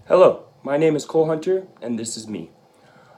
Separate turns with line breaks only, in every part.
Hello, my name is Cole Hunter, and this is me.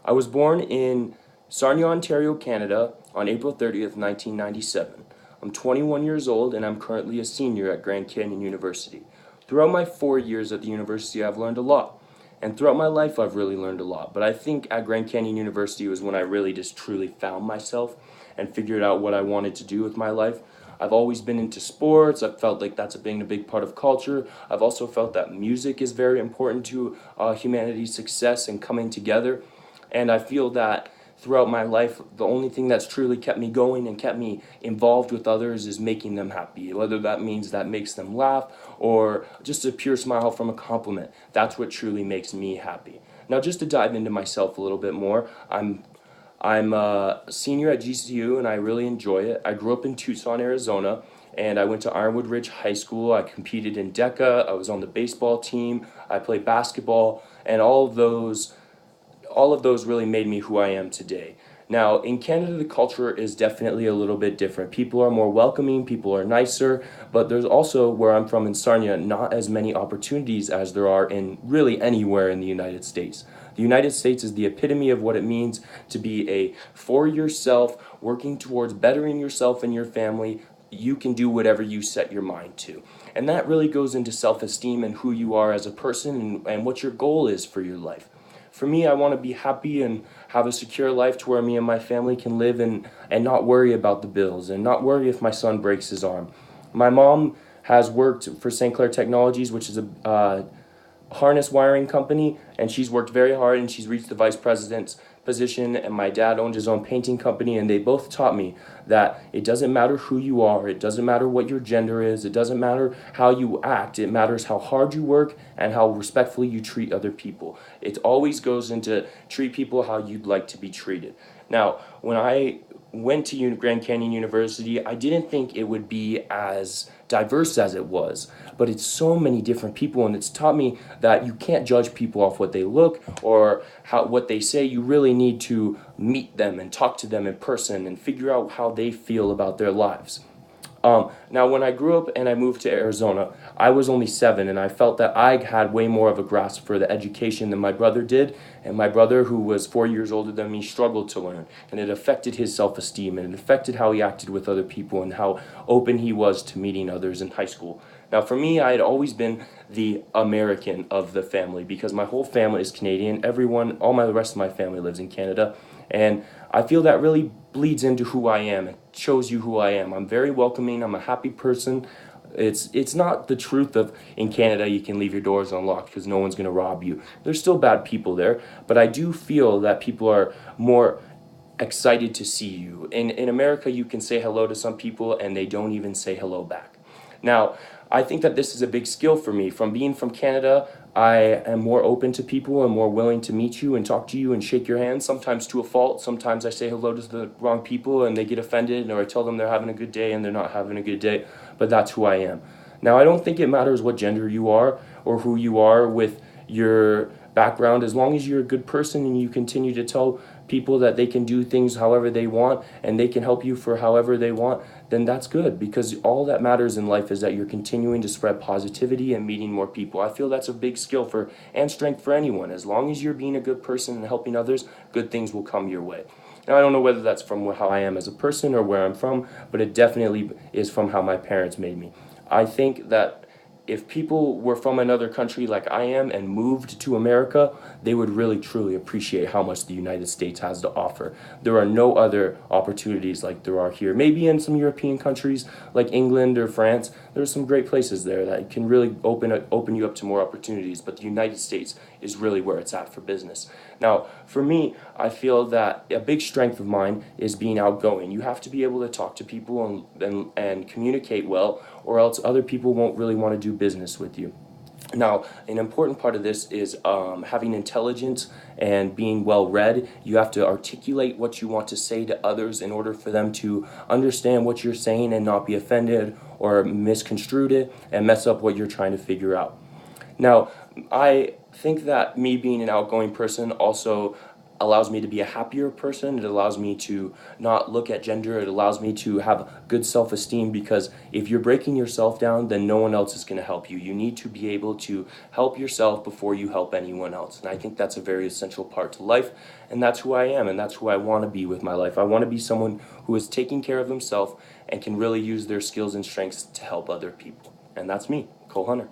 I was born in Sarnia, Ontario, Canada on April 30th, 1997. I'm 21 years old, and I'm currently a senior at Grand Canyon University. Throughout my 4 years at the university, I've learned a lot. And throughout my life, I've really learned a lot. But I think at Grand Canyon University was when I really just truly found myself and figured out what I wanted to do with my life. I've always been into sports. I've felt like that's being a big part of culture. I've also felt that music is very important to humanity's success and coming together. And I feel that throughout my life, the only thing that's truly kept me going and kept me involved with others is making them happy. Whether that means that makes them laugh or just a pure smile from a compliment. That's what truly makes me happy. Now, just to dive into myself a little bit more, I'm a senior at GCU and I really enjoy it. I grew up in Tucson, Arizona, and I went to Ironwood Ridge High School. I competed in DECA. I was on the baseball team. I played basketball, and all of those really made me who I am today. Now, in Canada, the culture is definitely a little bit different. People are more welcoming, people are nicer, but there's also, where I'm from in Sarnia, not as many opportunities as there are in really anywhere in the United States. The United States is the epitome of what it means to be a for yourself, working towards bettering yourself and your family. You can do whatever you set your mind to. And that really goes into self-esteem and who you are as a person and what your goal is for your life. For me, I want to be happy and have a secure life to where me and my family can live and not worry about the bills and not worry if my son breaks his arm. My mom has worked for St. Clair Technologies, which is a harness wiring company, and she's worked very hard and she's reached the vice president's position. And my dad owned his own painting company, and they both taught me that it doesn't matter who you are, it doesn't matter what your gender is, it doesn't matter how you act, it matters how hard you work and how respectfully you treat other people. It always goes into treat people how you'd like to be treated. Now, when I went to Grand Canyon University, I didn't think it would be as diverse as it was, but it's so many different people, and it's taught me that you can't judge people off what they look or what they say. You really need to meet them and talk to them in person and figure out how they feel about their lives. Now, when I grew up and I moved to Arizona, I was only 7, and I felt that I had way more of a grasp for the education than my brother did. And my brother, who was 4 years older than me, struggled to learn, and it affected his self-esteem, and it affected how he acted with other people and how open he was to meeting others in high school. Now, for me, I had always been the American of the family because my whole family is Canadian. The rest of my family lives in Canada, and I feel that really bleeds into who I am. It shows you who I am. I'm very welcoming. I'm a happy person. It's not the truth of in Canada you can leave your doors unlocked because no one's going to rob you. There's still bad people there, but I do feel that people are more excited to see you. In America, you can say hello to some people and they don't even say hello back. Now, I think that this is a big skill for me. From being from Canada, I am more open to people and more willing to meet you and talk to you and shake your hand, sometimes to a fault. Sometimes I say hello to the wrong people and they get offended, or I tell them they're having a good day and they're not having a good day, but that's who I am. Now, I don't think it matters what gender you are or who you are with your background, as long as you're a good person and you continue to tell people that they can do things however they want and they can help you for however they want, then that's good, because all that matters in life is that you're continuing to spread positivity and meeting more people. I feel that's a big skill for and strength for anyone. As long as you're being a good person and helping others, good things will come your way. Now, I don't know whether that's from how I am as a person or where I'm from, but it definitely is from how my parents made me. I think that if people were from another country like I am and moved to America, they would really truly appreciate how much the United States has to offer. There are no other opportunities like there are here. Maybe in some European countries like England or France, there's some great places there that can really open you up to more opportunities, but the United States is really where it's at for business. Now, for me, I feel that a big strength of mine is being outgoing. You have to be able to talk to people and communicate well, or else other people won't really want to do business with you. Now, an important part of this is having intelligence and being well read. You have to articulate what you want to say to others in order for them to understand what you're saying and not be offended or misconstrue it and mess up what you're trying to figure out. Now, I think that me being an outgoing person also allows me to be a happier person. It allows me to not look at gender. It allows me to have good self-esteem, because if you're breaking yourself down, then no one else is going to help you. You need to be able to help yourself before you help anyone else. And I think that's a very essential part to life, and that's who I am, and that's who I want to be with my life. I want to be someone who is taking care of himself and can really use their skills and strengths to help other people. And that's me, Cole Hunter.